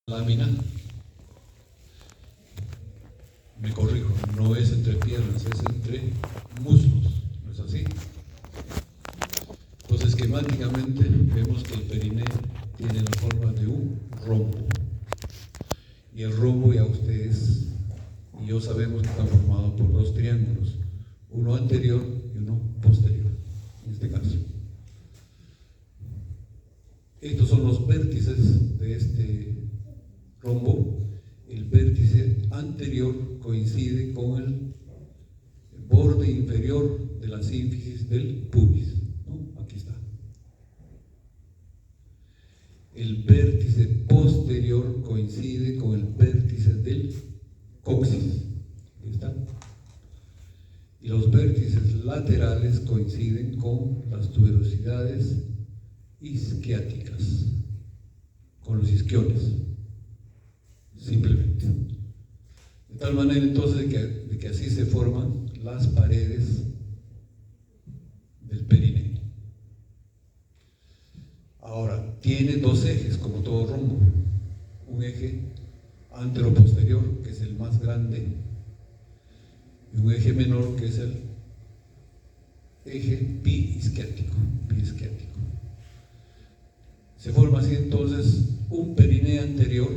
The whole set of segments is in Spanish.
lámina, me corrijo, no es entre piernas, es entre muslos, ¿no es así? Pues esquemáticamente vemos que el periné tiene la forma de un rombo, y el rombo ya ustedes y yo sabemos que está formado por dos triángulos, uno anterior y uno posterior, en este caso. Estos son los vértices de este rombo. El vértice anterior coincide con el borde inferior de la sínfisis del pubis, ¿no? Aquí está. El vértice posterior coincide con el vértice del coxis. Aquí está. Y los vértices laterales coinciden con las tuberosidades isquiáticas, con los isquiones, simplemente. De tal manera entonces de que así se forman las paredes del periné. Ahora, tiene dos ejes, como todo rombo. Un eje anteroposterior, que es el más grande, y un eje menor, que es el eje biisquiático. Se forma así entonces un periné anterior,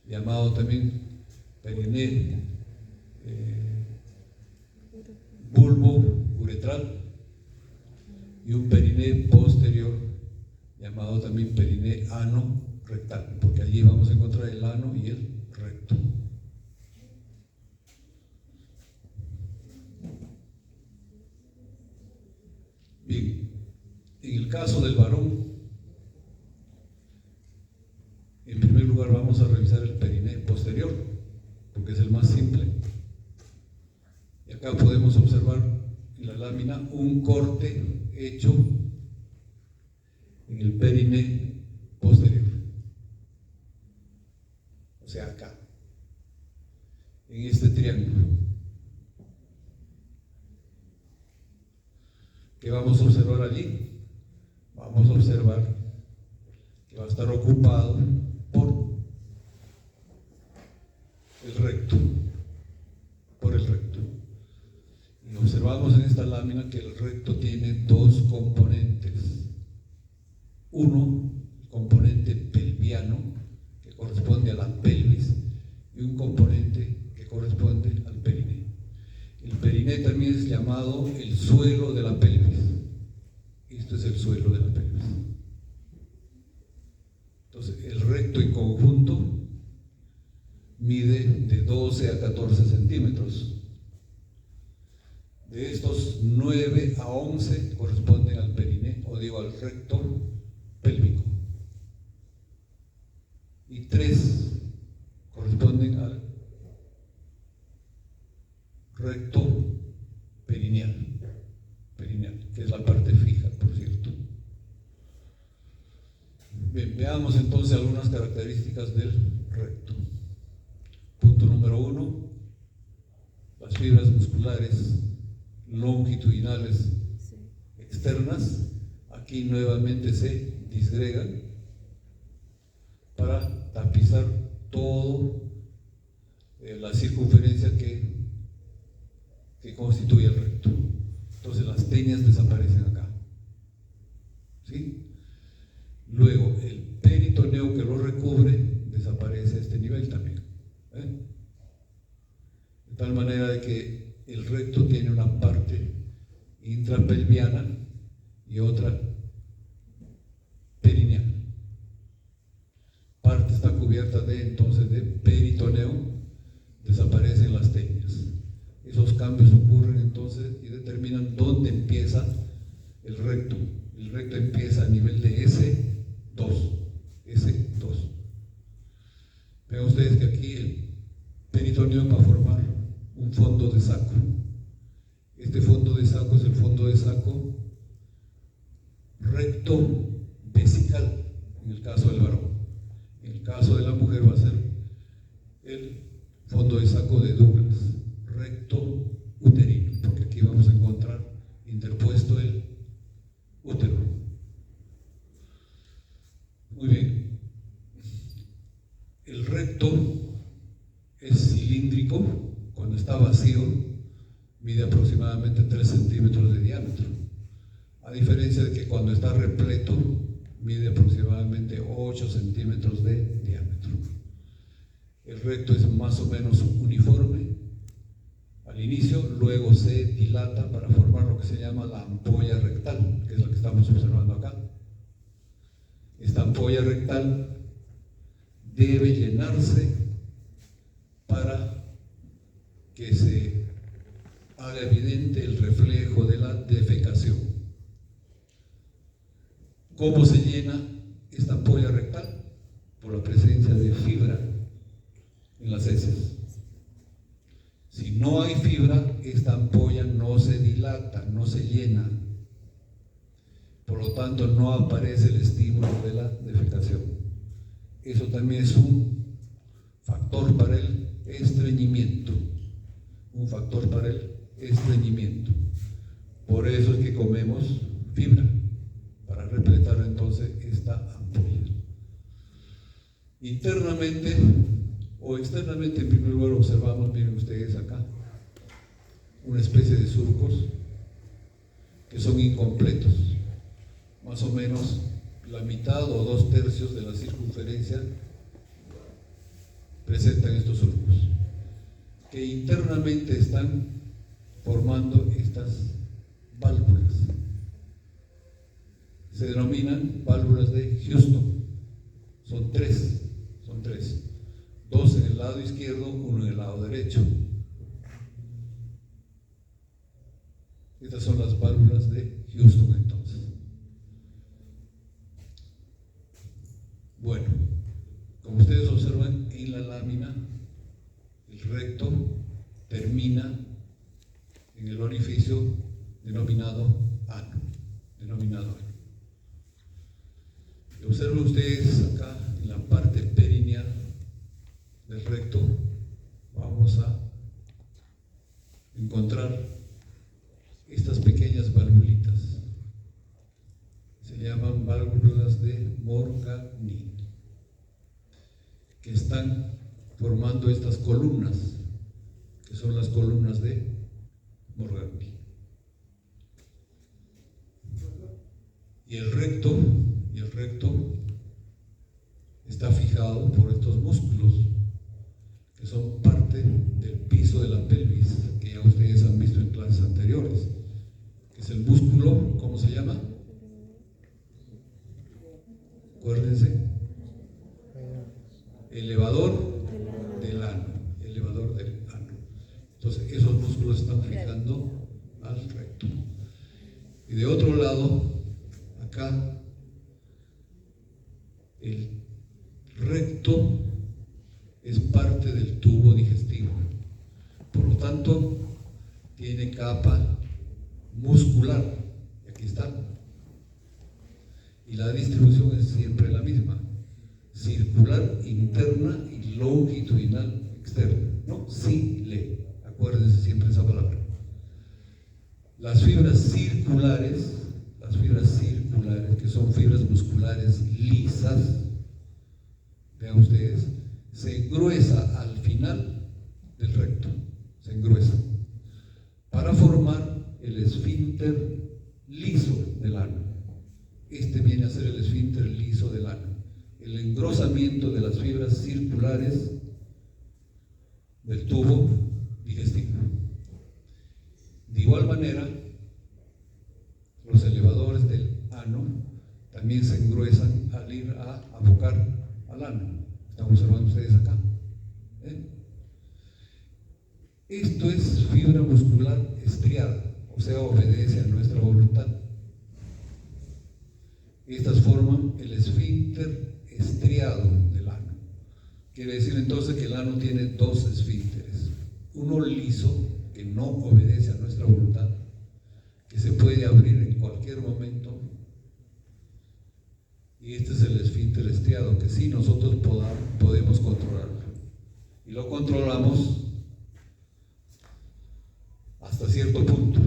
llamado también periné bulbo-uretral, y un periné posterior, llamado también periné ano-rectal, porque allí vamos a encontrar el ano y el recto. Bien, en el caso del varón, en primer lugar vamos a revisar el periné posterior, porque es el más simple. Y acá podemos observar en la lámina un corte hecho en el periné posterior. O sea, acá, en este triángulo. ¿Qué vamos a observar allí? Vamos a observar que va a estar ocupado por el recto, y observamos en esta lámina que el recto tiene dos componentes. Uno, el componente pelviano, que corresponde a la pelvis, y un componente que corresponde al periné. El periné también es llamado el suelo de la pelvis. Esto es el suelo de la pelvis. Entonces, el recto en conjunto mide de 12 a 14 centímetros. De estos, 9 a 11 corresponden al periné, o digo al recto pélvico. Y 3 corresponden al recto perineal, que es la parte fija, por cierto. Bien, veamos entonces algunas características del recto. Punto número 1, las fibras musculares longitudinales externas, aquí nuevamente se disgregan para tapizar todo la circunferencia que constituye el recto. Entonces las teñas desaparecen acá, ¿sí? Luego el peritoneo que lo recubre desaparece a este nivel también, de tal manera de que el recto tiene una parte intrapelviana y otra perineal. Parte está cubierta entonces de peritoneo, desaparecen las teñas. Esos cambios ocurren entonces y determinan dónde empieza el recto. El recto empieza a nivel de S2. Vean ustedes que aquí el peritoneo va a formar un fondo de saco. Este fondo de saco es el fondo de saco recto vesical, en el caso del varón. En el caso de la mujer va a ser el fondo de saco de Douglas, recto uterino, porque aquí vamos a encontrar interpuesto el útero. Muy bien. recto es cilíndrico, cuando está vacío mide aproximadamente 3 centímetros de diámetro, a diferencia de que cuando está repleto mide aproximadamente 8 centímetros de diámetro. El recto es más o menos uniforme al inicio, luego se dilata para formar lo que se llama la ampolla rectal, que es la que estamos observando acá. Esta ampolla rectal debe llenarse para que se haga evidente el reflejo de la defecación. ¿Cómo se llena esta ampolla rectal? Por la presencia de fibra en las heces. Si no hay fibra, esta ampolla no se dilata, no se llena. Por lo tanto, no aparece el estímulo de la defecación. Eso también es un factor para el estreñimiento. Un factor para el estreñimiento. Por eso es que comemos fibra, para repletar entonces esta ampolla. Internamente o externamente, en primer lugar, observamos, miren ustedes acá, una especie de surcos que son incompletos. Más o menos la mitad o 2/3 de la circunferencia presentan estos surcos, que internamente están formando estas válvulas. Se denominan válvulas de Houston. Son tres. 2 en el lado izquierdo, 1 en el lado derecho. Estas son las válvulas de Houston entonces. Bueno, como ustedes observan en la lámina, el recto termina en el orificio denominado ano. Y observen ustedes acá en la parte perineal del recto, vamos a encontrar estas pequeñas valvulitas. Se llaman válvulas de Morgagni, que están formando estas columnas, que son las columnas de Morgagni. Y el recto está fijado por estos músculos, que son parte del piso de la pelvis, que ya ustedes han visto en clases anteriores, que es el músculo, ¿cómo se llama? Acuérdense, elevador del ano. Entonces esos músculos están fijando al recto. Y de otro lado, acá, el recto es parte del tubo digestivo. Por lo tanto, tiene capa muscular. Y aquí está. Y la distribución es siempre la misma: circular interna y longitudinal externa. ¿No? Cile. Acuérdense siempre esa palabra. Las fibras circulares, que son fibras musculares lisas, vean ustedes, se engruesa al final del recto, se engruesa para formar el esfínter liso del ano. Este viene a ser el esfínter liso del ano, el engrosamiento de las fibras circulares del tubo digestivo. De igual manera, los elevadores del ano también se engruesan al ir a abocar al ano. ¿Están observando ustedes acá? Esto es fibra muscular estriada, o sea, obedece a nuestra voluntad. Estas forman el esfínter estriado del ano. Quiere decir entonces que el ano tiene 2 esfínteres: uno liso, que no obedece a nuestra voluntad, que se puede abrir en cualquier momento, y este es el esfínter estriado, que sí nosotros podemos controlarlo, y lo controlamos hasta cierto punto.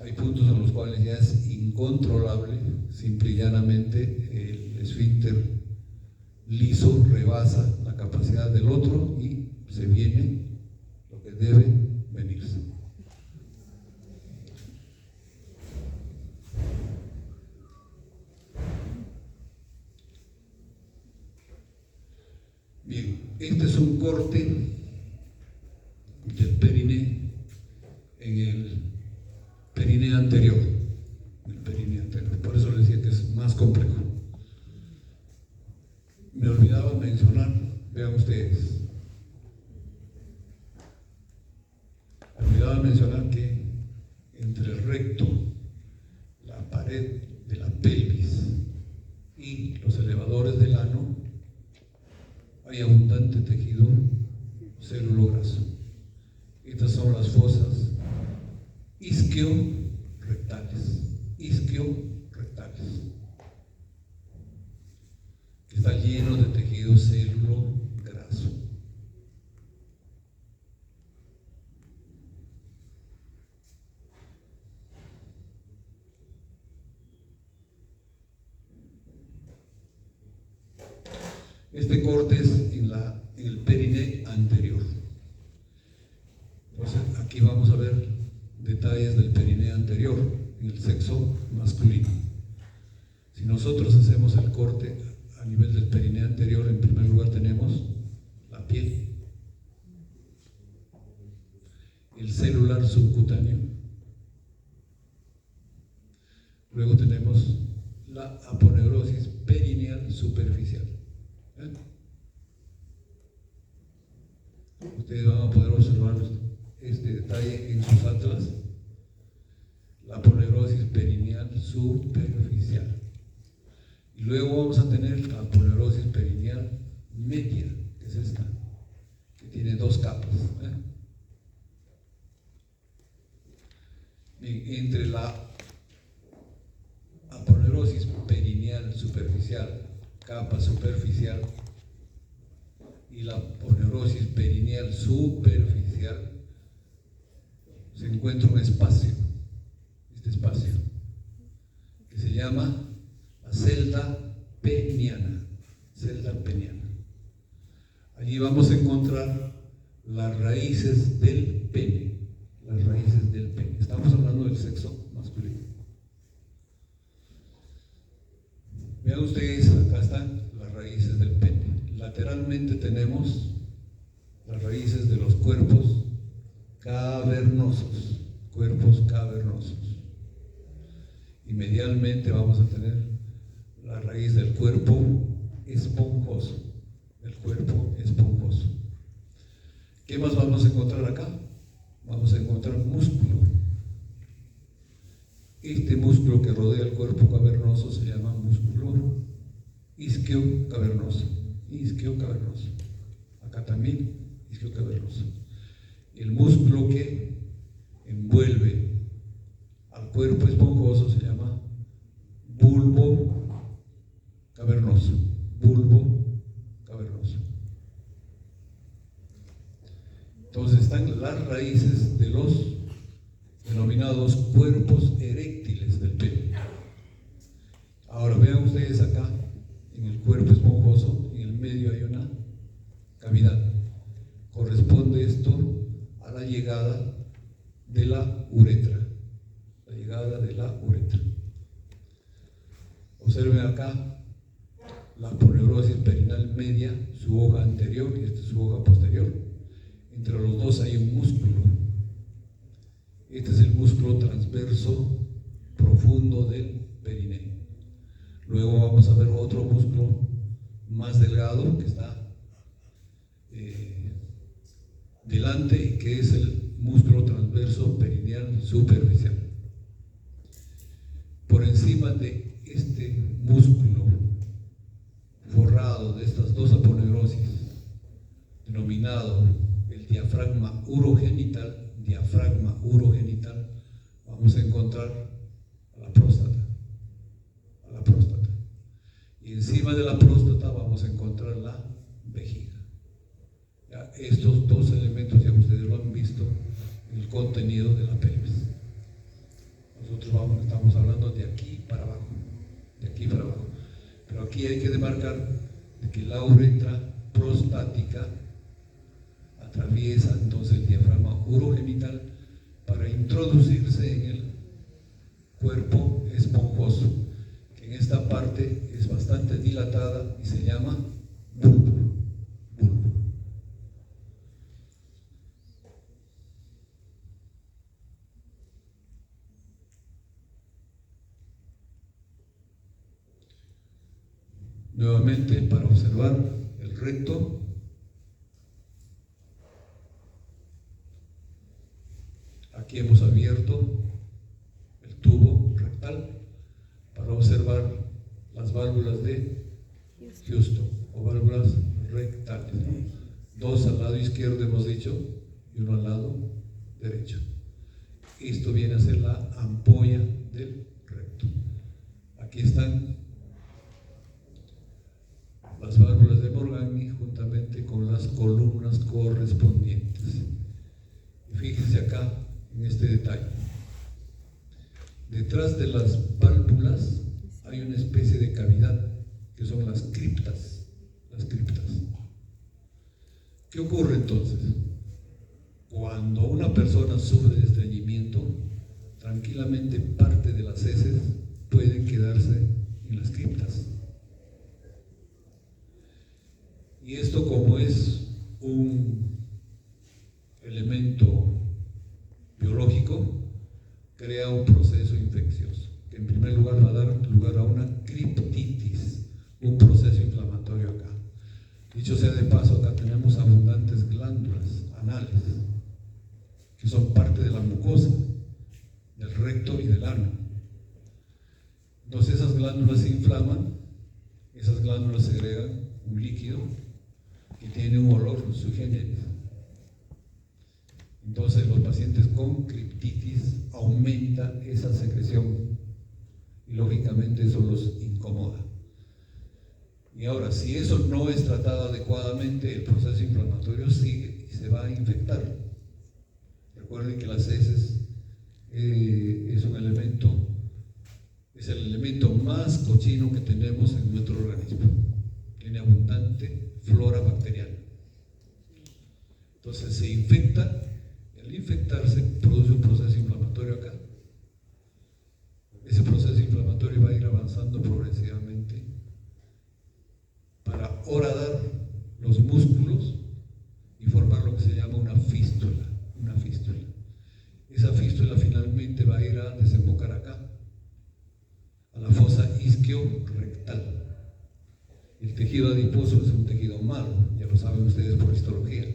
Hay puntos en los cuales ya es incontrolable simple y llanamente el esfínter liso rebasa la capacidad del otro y se viene lo que debe venirse. Bien, este es un corte del periné en el periné anterior. Por eso les decía que es más complejo. Me olvidaba mencionar, vean ustedes, que entre el recto, la pared de la pelvis y los elevadores del ano hay abundante tejido celulograso. Estas son las fosas isquiorectales, que está lleno de tejido celulograso. Este corte es en el periné anterior. Entonces, aquí vamos a ver detalles del periné anterior en el sexo masculino. Si nosotros hacemos el corte a nivel del periné anterior, en primer lugar tenemos la piel, el celular subcutáneo, luego tenemos la aponeurosis perineal superficial. Ustedes van a poder observar este detalle en sus atlas, la aponeurosis perineal superficial. Y luego vamos a tener la aponeurosis perineal media, que es esta, que tiene dos capas. Bien, entre la aponeurosis perineal superficial, capa superficial, y la aponeurosis perineal superficial, se encuentra un espacio, este espacio, que se llama la celda peniana. Allí vamos a encontrar las raíces del pene, Estamos hablando del sexo masculino. Vean ustedes, acá están las raíces del pene. Lateralmente tenemos las raíces de los cuerpos cavernosos. Y medialmente vamos a tener la raíz del cuerpo esponjoso. ¿Qué más vamos a encontrar acá? Vamos a encontrar músculo. Este músculo que rodea el cuerpo cavernoso se llama músculo isquiocavernoso. Acá también isquiocavernoso. El músculo que envuelve al cuerpo esponjoso se llama bulbo cavernoso. Entonces están las raíces de los denominados cuerpos eréctiles del pene. Ahora vean ustedes acá, en el cuerpo esponjoso, en el medio hay una cavidad. Corresponde esto a la llegada de la uretra. Observen acá la aponeurosis perineal media, su hoja anterior, y esta es su hoja posterior. Entre los dos hay un músculo. Este es el músculo transverso profundo del periné. Luego vamos a ver otro músculo más delgado que está delante, que es el músculo transverso perineal superficial. Por encima de este músculo forrado de estas dos aponeurosis, denominado el diafragma urogenital, vamos a encontrar a la próstata. Y encima de la próstata vamos a encontrar la vejiga. Ya, estos dos elementos ya ustedes lo han visto en el contenido de la pelvis. Nosotros estamos hablando de aquí para abajo. Pero aquí hay que demarcar de que la uretra prostática atraviesa entonces el diafragma urogenital para introducirse en el cuerpo esponjoso, que en esta parte es bastante dilatada y se llama bulbo. Nuevamente, para observar el recto, aquí hemos abierto el tubo rectal para observar las válvulas de Houston o válvulas rectales. Dos al lado izquierdo hemos dicho y uno al lado derecho. Esto viene a ser la ampolla del recto. Aquí están las válvulas de Morgagni juntamente con las columnas correspondientes. Y fíjense acá en este detalle. Detrás de las válvulas hay una especie de cavidad que son las criptas. Las criptas. ¿Qué ocurre entonces? Cuando una persona sufre de estreñimiento, tranquilamente parte de las heces pueden quedarse en las criptas. Y esto, como es un elemento biológico, crea un proceso infeccioso, que en primer lugar va a dar lugar a una criptitis, un proceso inflamatorio acá. Dicho sea de paso, acá tenemos abundantes glándulas anales, que son parte de la mucosa, del recto y del ano. Entonces esas glándulas se inflaman, esas glándulas segregan un líquido que tiene un olor sugeriente. Entonces los pacientes con criptitis aumenta esa secreción y lógicamente eso los incomoda. Y ahora, si eso no es tratado adecuadamente, el proceso inflamatorio sigue y se va a infectar. Recuerden que las heces es el elemento más cochino que tenemos en nuestro organismo. Tiene abundante flora bacteriana. Entonces se infecta, y al infectarse produce un proceso inflamatorio acá. Ese proceso inflamatorio va a ir avanzando progresivamente para horadar los músculos y formar lo que se llama una fístula. Esa fístula finalmente va a ir a desembocar acá, a la fosa isquio-rectal. El tejido adiposo es un tejido malo, ya lo saben ustedes por histología.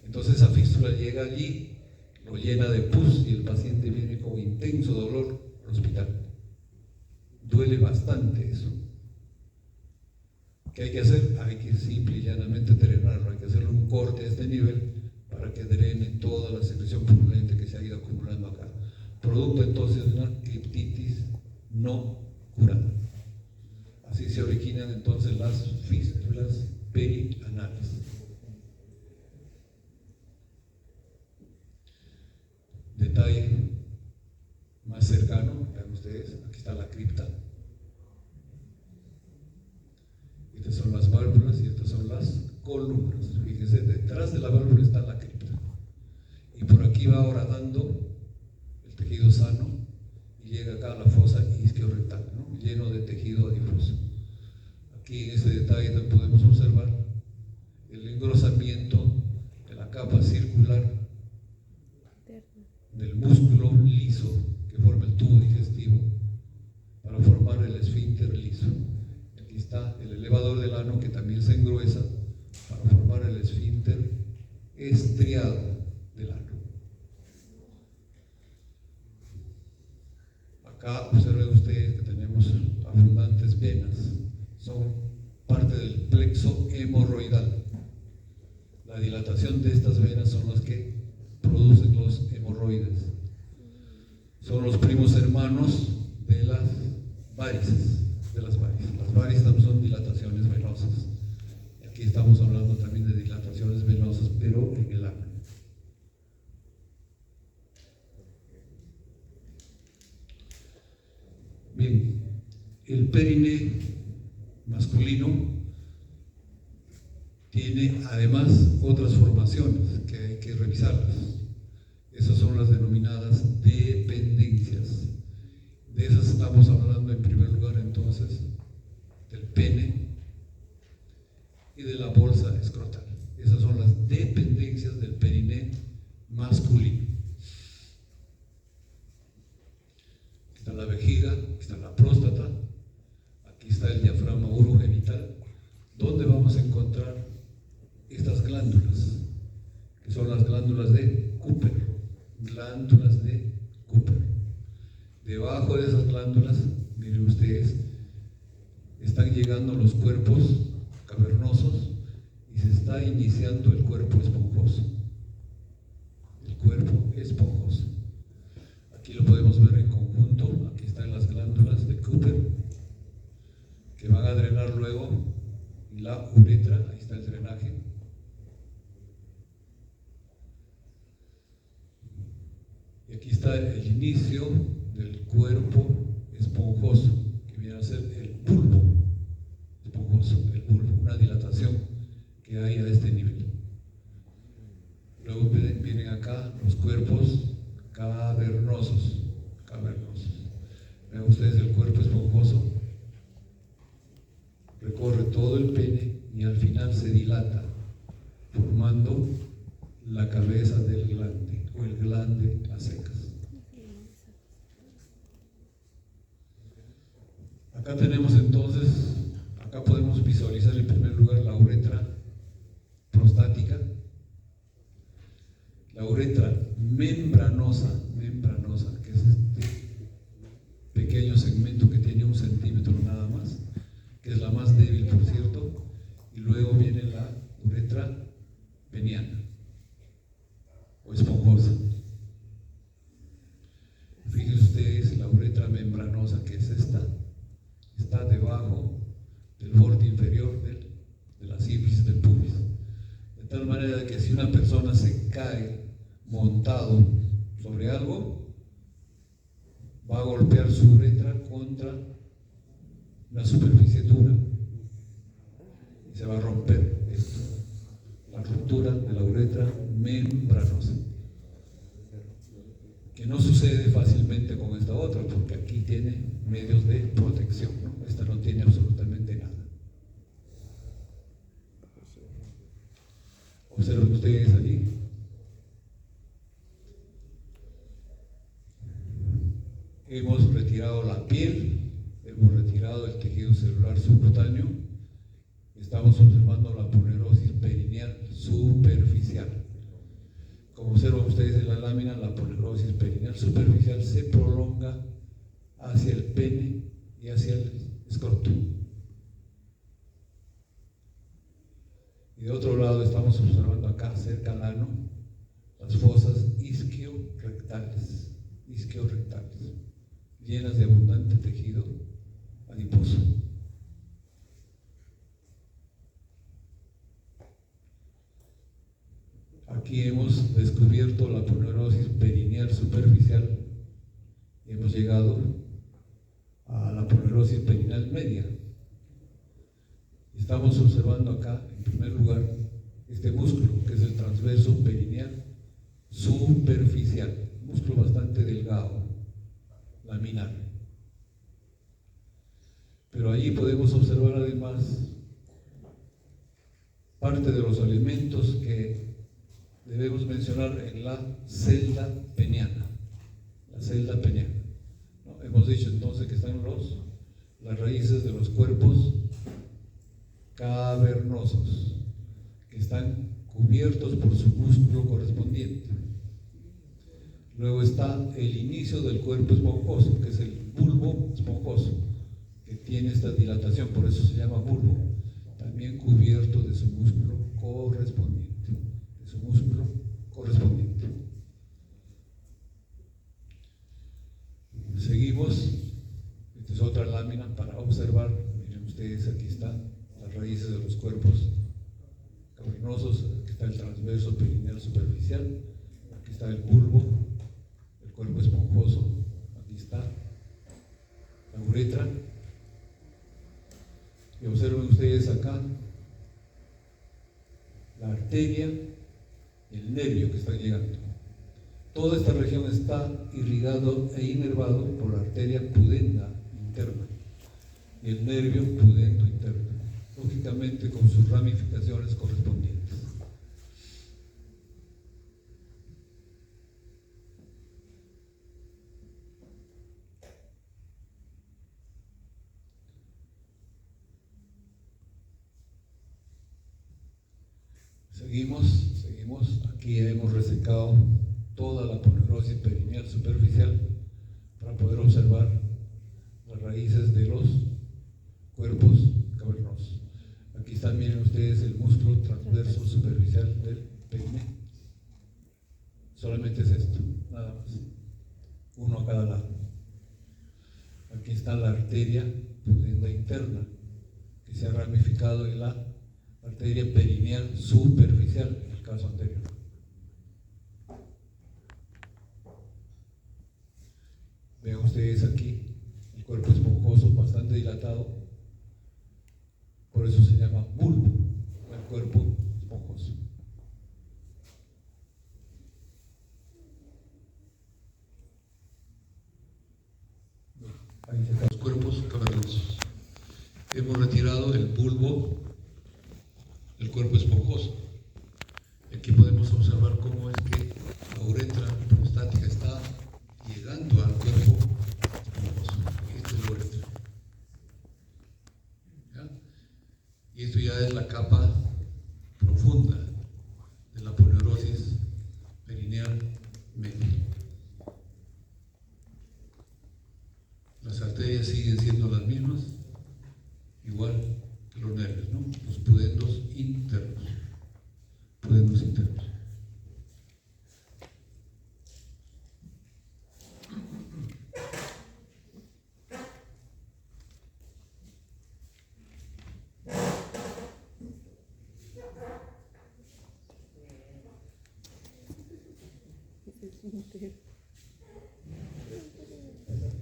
Entonces esa fístula llega allí, lo llena de pus y el paciente viene con intenso dolor al hospital. Duele bastante eso. ¿Qué hay que hacer? Hay que simple y llanamente drenarlo, hay que hacerle un corte a este nivel para que drene toda la secreción purulenta que se ha ido acumulando acá. Producto entonces de una criptitis no curada. Así se originan entonces las fístulas perianales. Detalle más cercano, vean ustedes, aquí está la cripta. Estas son las válvulas y estas son las columnas. Fíjense, detrás de la válvula está la cripta. Y por aquí va ahora dando el tejido sano y llega acá a la fosa isquiorectal, ¿no? Lleno de tejido adiposo. Aquí en este detalle podemos observar el engrosamiento de la capa circular del músculo liso que forma el tubo digestivo para formar el esfínter liso. Aquí está el elevador del ano que también se engruesa para formar el esfínter estriado del ano. Acá observen ustedes que tenemos abundantes venas, son parte del plexo hemorroidal. La dilatación de estas venas son las que producen los hemorroides. Son los primos hermanos de las varices. Las varices son dilataciones venosas. Aquí estamos hablando también de dilataciones venosas, pero en el ano. Bien, el perine masculino tiene además otras formaciones que hay que revisarlas. Esas son las denominadas dependencias. De esas estamos hablando en primer lugar entonces del pene y de la bolsa escrotal. Esas son las dependencias del periné masculino. Aquí está la vejiga, aquí está la próstata, aquí está el diafragma urogenital, donde vamos a encontrar estas glándulas, que son las glándulas de Cooper, glándulas de Cooper. Debajo de esas glándulas, miren ustedes, están llegando los cuerpos cavernosos y se está iniciando el cuerpo esponjoso. El cuerpo esponjoso. Aquí lo podemos ver en conjunto. Aquí están las glándulas de Cooper que van a drenar luego la uretra. Ahí está el drenaje. Y aquí está el inicio del cuerpo esponjoso, que viene a ser el bulbo esponjoso, el bulbo, una dilatación que hay a este nivel. Luego vienen acá los cuerpos cavernosos. Vean ustedes el cuerpo esponjoso, recorre todo el pene y al final se dilata, formando la cabeza del glande o el glande a secas. Acá tenemos entonces, acá podemos visualizar en primer lugar la uretra prostática, la uretra membranosa, que es este pequeño segmento que tiene 1 centímetro nada más, que es la más débil, por cierto, y luego viene la uretra peniana o esponjosa. Fíjense ustedes, la uretra membranosa, que es esta, está debajo del borde inferior de la sífilis del pubis, de tal manera que si una persona se cae montado sobre algo, va a golpear su uretra contra la superficie dura y se va a romper esto, la ruptura de la uretra membranosa, que no sucede fácilmente con esta otra, porque aquí tiene medios de protección, ¿no? Esta no tiene absolutamente nada. Observen ustedes allí. Hemos retirado la piel, hemos retirado el tejido celular subcutáneo, estamos observando la ponerosis perineal superficial. Como observan ustedes en la lámina, la ponerosis perineal superficial se prolonga hacia el pene y hacia el escrotum. Y de otro lado estamos observando acá, cerca al ano, las fosas isquiorectales, llenas de abundante tejido adiposo. Aquí hemos descubierto la ponerosis perineal superficial y hemos llegado a la ponerosis perineal media. Estamos observando acá, en primer lugar, este músculo, que es el transverso perineal superficial, músculo bastante delgado, laminar. Pero allí podemos observar además parte de los elementos que debemos mencionar en la celda peniana. La celda peniana, ¿no? Hemos dicho entonces que están las raíces de los cuerpos cavernosos, que están cubiertos por su músculo correspondiente. Luego está el inicio del cuerpo esponjoso, que es el bulbo esponjoso, que tiene esta dilatación, por eso se llama bulbo, también cubierto de su músculo correspondiente. Seguimos, esta es otra lámina para observar, miren ustedes, aquí están las raíces de los cuerpos cavernosos, aquí está el transverso perineal superficial, aquí está el bulbo, el cuerpo esponjoso, aquí está la uretra, y observen ustedes acá arteria, el nervio que está llegando. Toda esta región está irrigado e inervado por la arteria pudenda interna y el nervio pudendo interno, lógicamente con sus ramificaciones correspondientes. Seguimos. Aquí hemos resecado toda la poneurosis perineal superficial para poder observar las raíces de los cuerpos cavernosos. Aquí están, miren ustedes, el músculo transverso superficial del peine. Solamente es esto, nada más. Uno a cada lado. Aquí está la arteria pudenda interna, que se ha ramificado en la arteria perineal superficial, en el caso anterior. Vean ustedes aquí el cuerpo esponjoso bastante dilatado, por eso se llama bulbo, el cuerpo esponjoso. Ahí están los cuerpos cavernosos. Hemos retirado el bulbo del cuerpo esponjoso. Aquí podemos observar cómo es que la uretra prostática está llegando al cuerpo esponjoso. Esta es la uretra. ¿Ya? Y esto ya es la capa profunda de la poneurosis perineal media. Las arterias siguen siendo las mismas, igual que los nervios, ¿no? Los pudendos internos. Pudendos internos.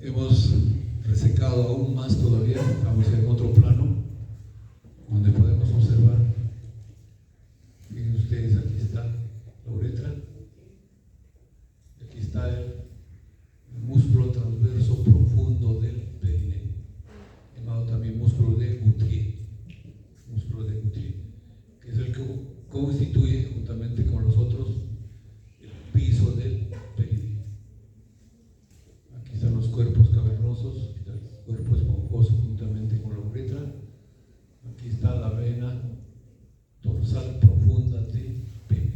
Hemos resecado aún más todavía, estamos en otro plano, donde podemos observar, miren ustedes, aquí está la uretra, aquí está el músculo transverso profundo del perineo, llamado también músculo de Guthrie, que es el que constituye, juntamente con los otros, el piso del perineo. Aquí están los cuerpos cavernosos, aquí está el cuerpo esponjoso juntamente con la uretra. Aquí está la vena dorsal profunda del pene.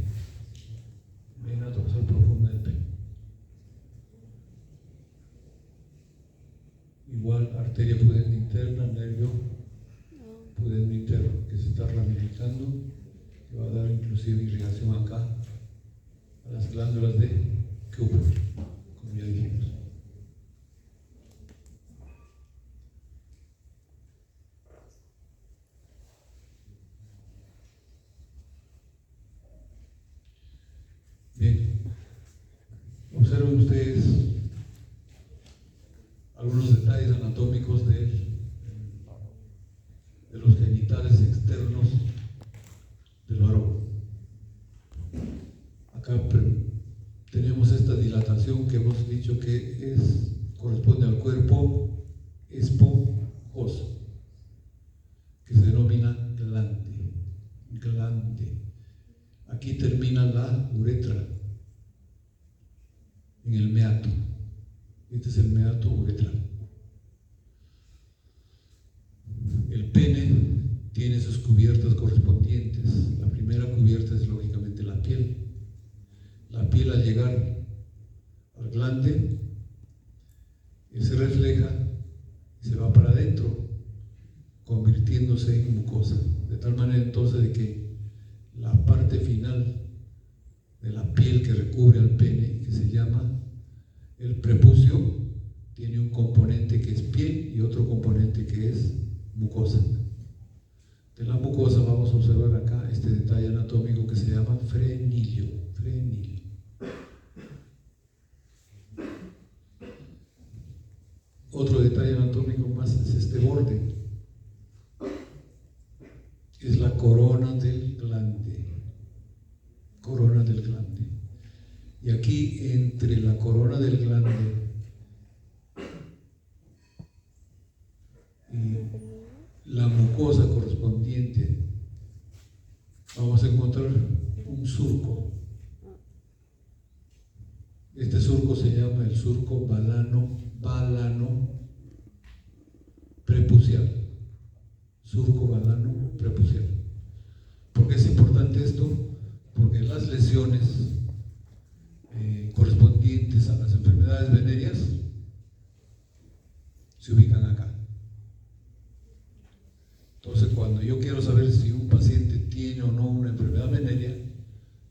Vena dorsal profunda del pene. Igual arteria pudenda interna, nervio pudendo interno, que se está ramificando, que va a dar inclusive irrigación acá a las glándulas de Kupffer, como ya dijimos. Bien, observen ustedes algunos detalles anatómicos de los genitales externos del varón. Acá tenemos esta dilatación que hemos dicho que corresponde al cuerpo esponjoso, que se denomina glande. Aquí termina la uretra, en el meato. Este es el meato uretral. El pene tiene sus cubiertas correspondientes. La primera cubierta es lógicamente la piel. La piel, al llegar al glande, se refleja y se va para adentro, convirtiéndose en mucosa. De tal manera entonces de que la parte final de la piel que recubre al pene, que se llama el prepucio, tiene un componente que es piel y otro componente que es mucosa. De la mucosa vamos a observar acá este detalle anatómico que se llama frenillo. Otro detalle anatómico más es este borde. Es la corona del glande. corona del glande. Y aquí, entre la corona del glande y la mucosa correspondiente, vamos a encontrar un surco. Este surco se llama el surco balano prepucial. Surco balano prepucial. ¿Por qué es importante esto? Porque las lesiones correspondientes a las enfermedades venéreas se ubican acá. Entonces, cuando yo quiero saber si un paciente tiene o no una enfermedad venérea,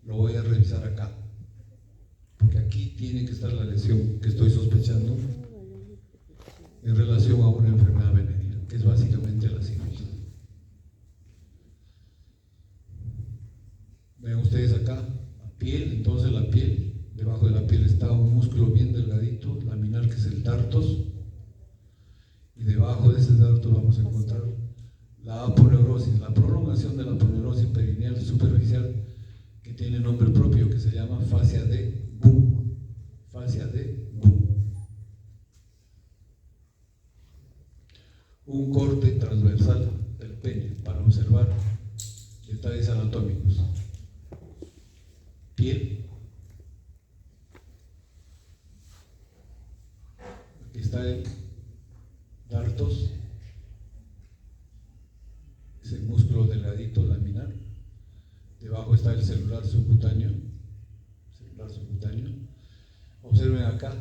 lo voy a revisar acá, porque aquí tiene que estar la lesión que estoy sospechando en relación a una enfermedad venérea, que es básicamente la sífilis. Ven ustedes acá, la piel. Entonces la piel, debajo de la piel está un músculo bien delgadito, laminar, que es el dartos, y debajo de ese dartos vamos a encontrar la aponeurosis, la prolongación de la aponeurosis perineal superficial, que tiene nombre propio, que se llama fascia de Buh. Fascia de Buh. Un corte transversal del pene para observar detalles anatómicos. Piel. Aquí está el dartos, ese músculo delgadito laminar. Debajo está el celular subcutáneo. Observen acá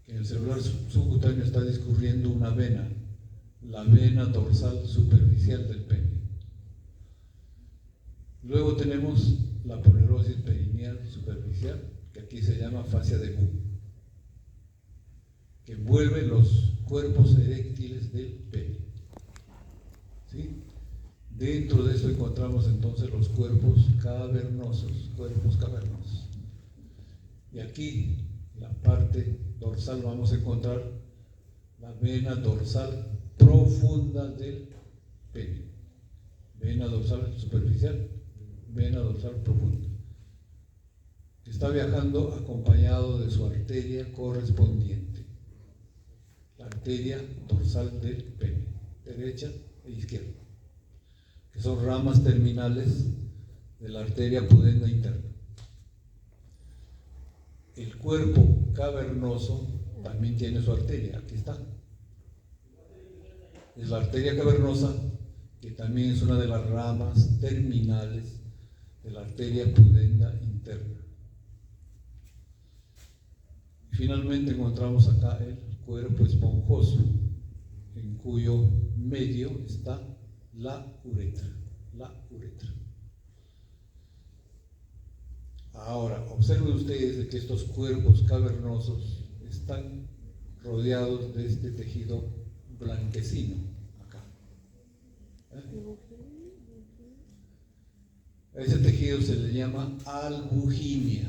que en el celular subcutáneo está discurriendo una vena, la vena dorsal superficial del pene. Luego tenemos la aponeurosis perineal superficial, que aquí se llama fascia de Buh, que envuelve los cuerpos eréctiles del pene. ¿Sí? Dentro de eso encontramos entonces los cuerpos cavernosos. Y aquí, en la parte dorsal, vamos a encontrar la vena dorsal profunda del pene. Vena dorsal superficial, vena dorsal profunda, que está viajando acompañado de su arteria correspondiente, la arteria dorsal del pene, derecha e izquierda, que son ramas terminales de la arteria pudenda interna. El cuerpo cavernoso también tiene su arteria, aquí está. Es la arteria cavernosa, que también es una de las ramas terminales de la arteria pudenda interna. Y finalmente encontramos acá el cuerpo esponjoso, en cuyo medio está la uretra. Ahora, observen ustedes de que estos cuerpos cavernosos están rodeados de este tejido blanquecino acá. A ese tejido se le llama albuginia.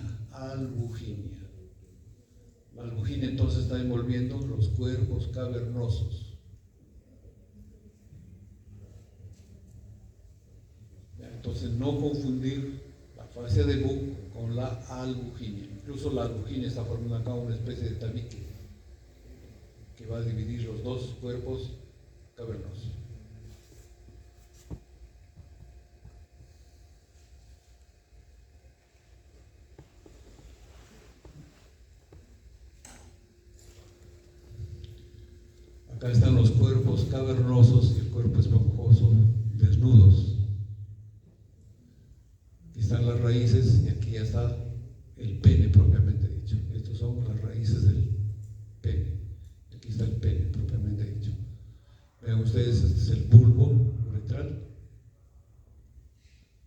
La albuginia entonces está envolviendo los cuerpos cavernosos. Entonces, no confundir la fascia de Buh con la albuginia. Incluso la albuginia está formando acá una especie de tabique que va a dividir los dos cuerpos cavernosos. Acá están los cuerpos cavernosos y el cuerpo esponjoso desnudos. Aquí están las raíces y aquí ya está el pene propiamente dicho. Estas son las raíces del pene. Aquí está el pene propiamente dicho. Vean ustedes, este es el bulbo uretral,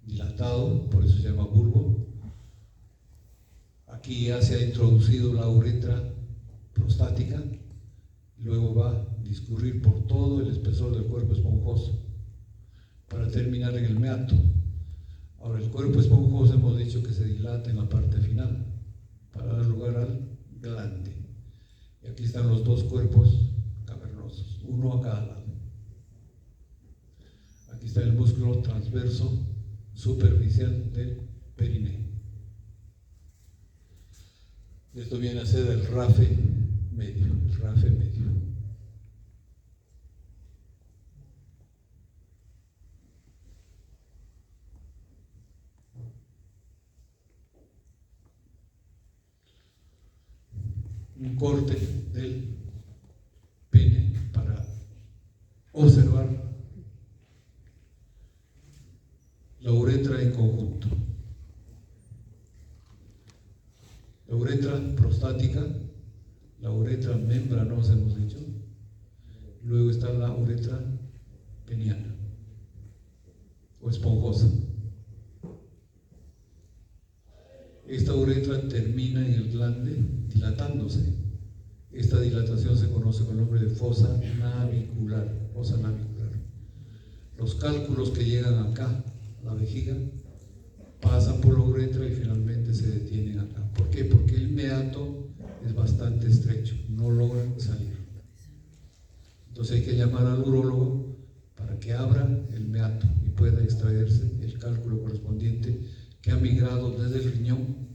dilatado, por eso se llama bulbo. Aquí ya se ha introducido la uretra prostática, y luego va a discurrir por todo el espesor del cuerpo esponjoso para terminar en el meato. Ahora, el cuerpo esponjoso hemos dicho que se dilata en la parte final para dar lugar al glande. Y aquí están los dos cuerpos cavernosos, uno a cada lado. Aquí está el músculo transverso superficial del perineo. Esto viene a ser el rafe medio, el rafe medio. Un corte del pene para observar la uretra en conjunto. La uretra prostática, la uretra membranosa, hemos dicho. Luego está la uretra peniana o esponjosa. Esta uretra termina en el glande dilatándose. Esta dilatación se conoce con el nombre de fosa navicular. Fosa navicular. Los cálculos que llegan acá, a la vejiga, pasan por la uretra y finalmente se detienen acá. ¿Por qué? Porque el meato es bastante estrecho, no logran salir. Entonces hay que llamar al urólogo para que abra el meato y pueda extraerse el cálculo correspondiente que ha migrado desde el riñón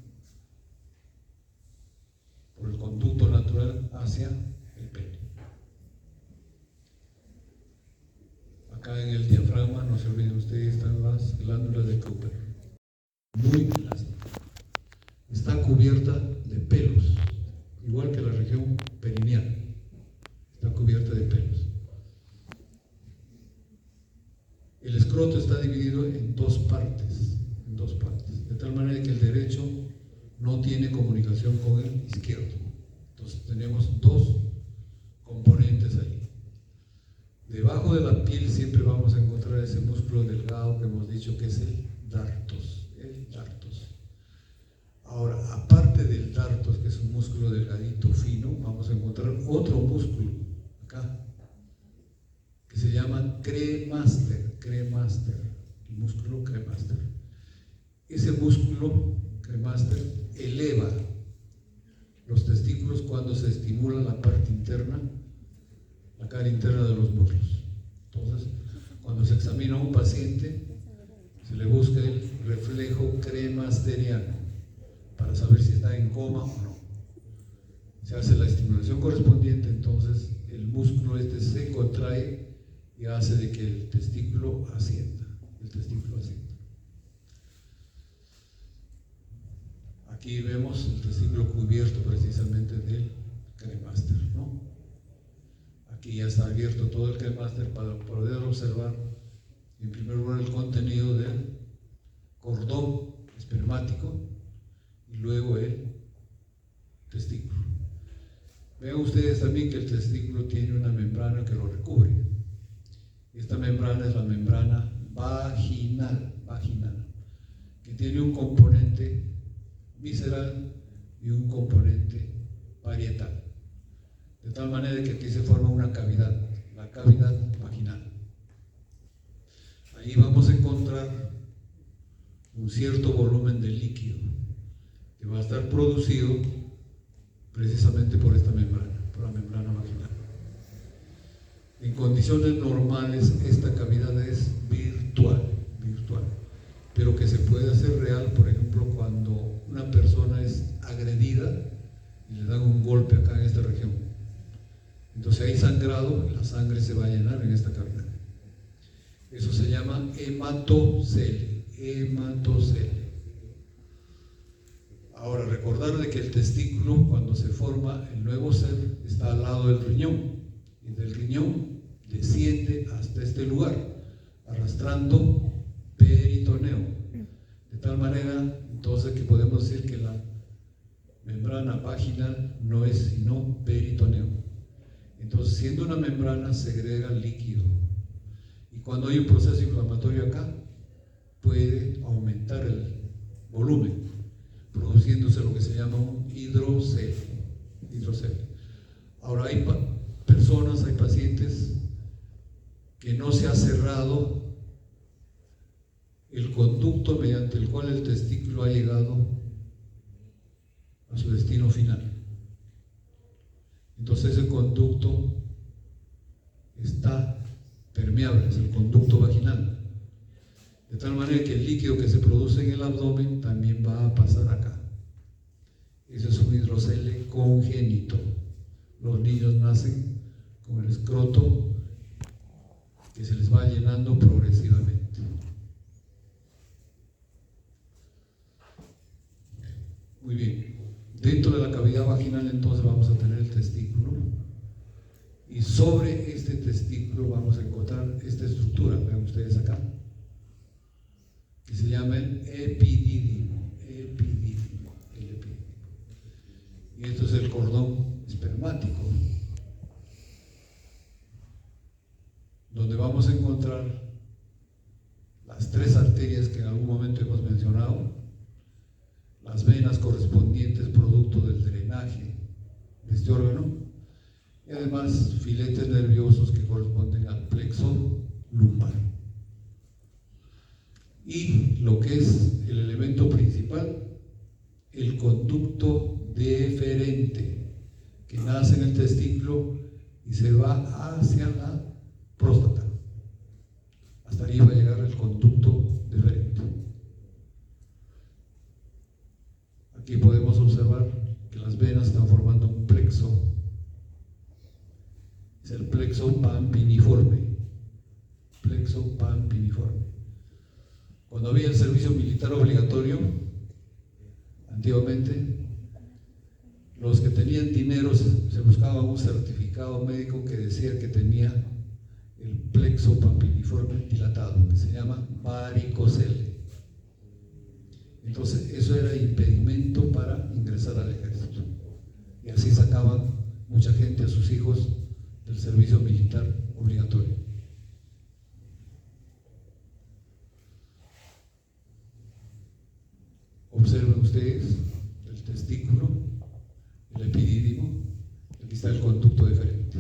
por el conducto natural hacia el pene. Acá en el diafragma, no se olviden ustedes, están las glándulas de Cooper, muy elástica. Está cubierta de pelos, igual que la región perineal, está cubierta de pelos. El escroto está dividido en dos partes, de tal manera que el derecho no tiene comunicación con el izquierdo. Entonces tenemos dos componentes ahí. Debajo de la piel siempre vamos a encontrar ese músculo delgado que hemos dicho que es el dartos. Ahora, aparte del dartos, que es un músculo delgadito, fino, vamos a encontrar otro músculo acá, que se llama cremaster, el músculo cremaster. Ese músculo cremaster eleva los testículos cuando se estimula la parte interna, la cara interna de los muslos. Entonces, cuando se examina a un paciente, se le busca el reflejo cremasteriano para saber si está en coma o no. Se hace la estimulación correspondiente, entonces el músculo se contrae y hace de que el testículo ascienda. Aquí vemos el testículo cubierto precisamente del cremaster, ¿no? Aquí ya está abierto todo el cremaster para poder observar en primer lugar el contenido del cordón espermático y luego el testículo. Vean ustedes también que el testículo tiene una membrana que lo recubre. Esta membrana es la membrana vaginal, que tiene un componente visceral y un componente parietal. De tal manera que aquí se forma una cavidad, la cavidad vaginal. Ahí vamos a encontrar un cierto volumen de líquido que va a estar producido precisamente por esta membrana, por la membrana vaginal. En condiciones normales esta cavidad es virtual, pero que se puede hacer real, por ejemplo, cuando una persona es agredida y le dan un golpe acá en esta región. Entonces hay sangrado, la sangre se va a llenar en esta cavidad. Eso se llama hematocele. Ahora, recordar de que el testículo, cuando se forma el nuevo ser, está al lado del riñón, y del riñón desciende hasta este lugar, arrastrando peritoneo. De tal manera, entonces, que podemos decir que la membrana vaginal no es sino peritoneo. Entonces, siendo una membrana, segrega líquido. Y cuando hay un proceso inflamatorio acá, puede aumentar el volumen, produciéndose lo que se llama un hidrocele. Ahora, hay personas, hay pacientes que no se ha cerrado el conducto mediante el cual el testículo ha llegado a su destino final. Entonces ese conducto está permeable, es el conducto vaginal. De tal manera que el líquido que se produce en el abdomen también va a pasar acá. Ese es un hidrocele congénito. Los niños nacen con el escroto que se les va llenando progresivamente. Muy bien. Dentro de la cavidad vaginal entonces vamos a tener el testículo, y sobre este testículo vamos a encontrar esta estructura, vean ustedes acá, que se llama el epidídimo. El epidídimo. Y esto es el cordón espermático, donde vamos a encontrar las tres arterias que en algún momento hemos mencionado, las venas correspondientes producto del drenaje de este órgano, y además filetes nerviosos que corresponden al plexo lumbar. Y lo que es el elemento principal, el conducto deferente, que nace en el testículo y se va hacia la próstata. Hasta ahí va a llegar el conducto deferente. Aquí podemos observar que las venas están formando un plexo. Es el plexo pampiniforme. Plexo pampiniforme. Cuando había el servicio militar obligatorio, antiguamente, los que tenían dinero se buscaban un certificado médico que decía que tenía el plexo pampiniforme dilatado, que se llama varicocele. Entonces, eso era impedimento para ingresar al ejército. Y así sacaban mucha gente a sus hijos del servicio militar obligatorio. Observen ustedes el testículo, el epidídimo, aquí está el conducto deferente,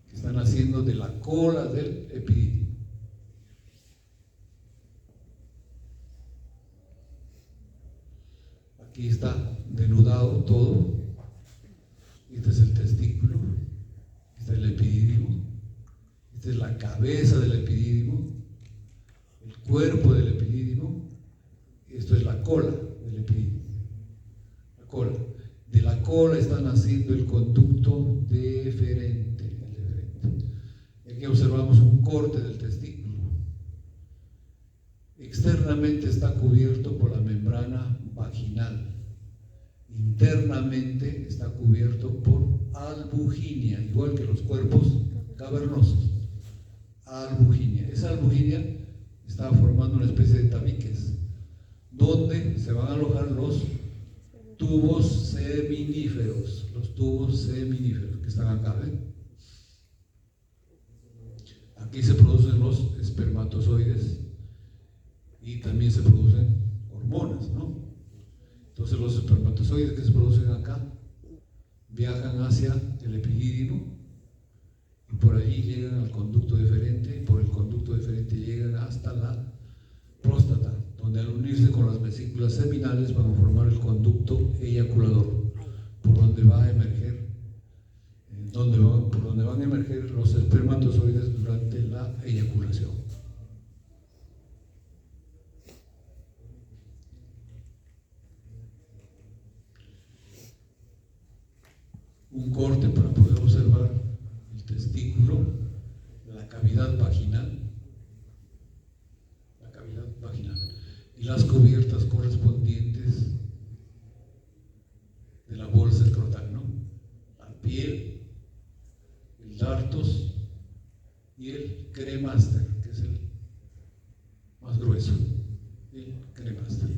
que están haciendo de la cola del epidídimo. Aquí está denudado todo. Este es el testículo, este es el epidídimo, esta es la cabeza del epidídimo, el cuerpo del epidídimo, esto es la cola del epidídimo. La cola. De la cola está naciendo el conducto deferente. Aquí observamos un corte del testículo. Externamente está cubierto por la membrana vaginal. Internamente está cubierto por albuginia, igual que los cuerpos cavernosos. Albuginia. Esa albuginia está formando una especie de tabiques, donde se van a alojar los tubos seminíferos. Los tubos seminíferos que están acá, ¿ven? Aquí se producen los espermatozoides y también se producen hormonas, ¿no? Entonces los espermatozoides que se producen acá viajan hacia el epidídimo y por allí llegan al conducto deferente, y por el conducto deferente llegan hasta la próstata, donde al unirse con las vesículas seminales van a formar el conducto eyaculador, por donde va a emerger, por donde van a emerger los espermatozoides durante la eyaculación. Un corte para poder observar el testículo, la cavidad vaginal y las cubiertas correspondientes de la bolsa escrotal, ¿no? La piel, el dartos y el cremaster, que es el más grueso, el cremaster.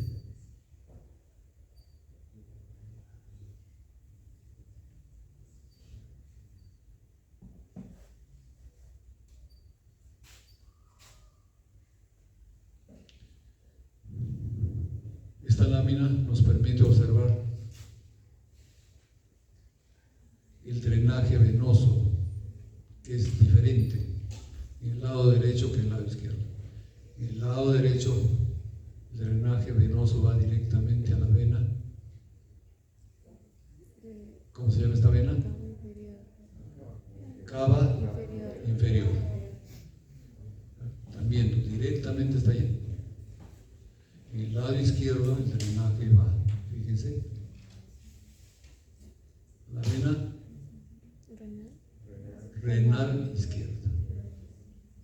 Esta lámina nos permite observar el drenaje venoso, que es diferente en el lado derecho que en el lado izquierdo. En el lado derecho, el drenaje venoso va directamente a la vena. ¿Cómo se llama esta vena? Cava inferior. completamente está lleno. En el lado izquierdo el drenaje va, fíjense, la vena renal izquierda,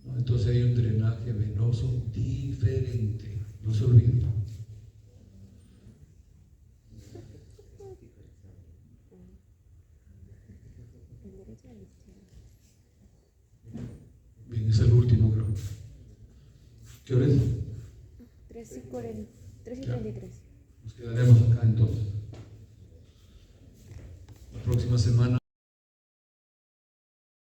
¿no? Entonces hay un drenaje venoso diferente, no se olviden. Bien, es el último, creo. ¿Qué hora es? 3:33. Nos quedaremos acá entonces. La próxima semana.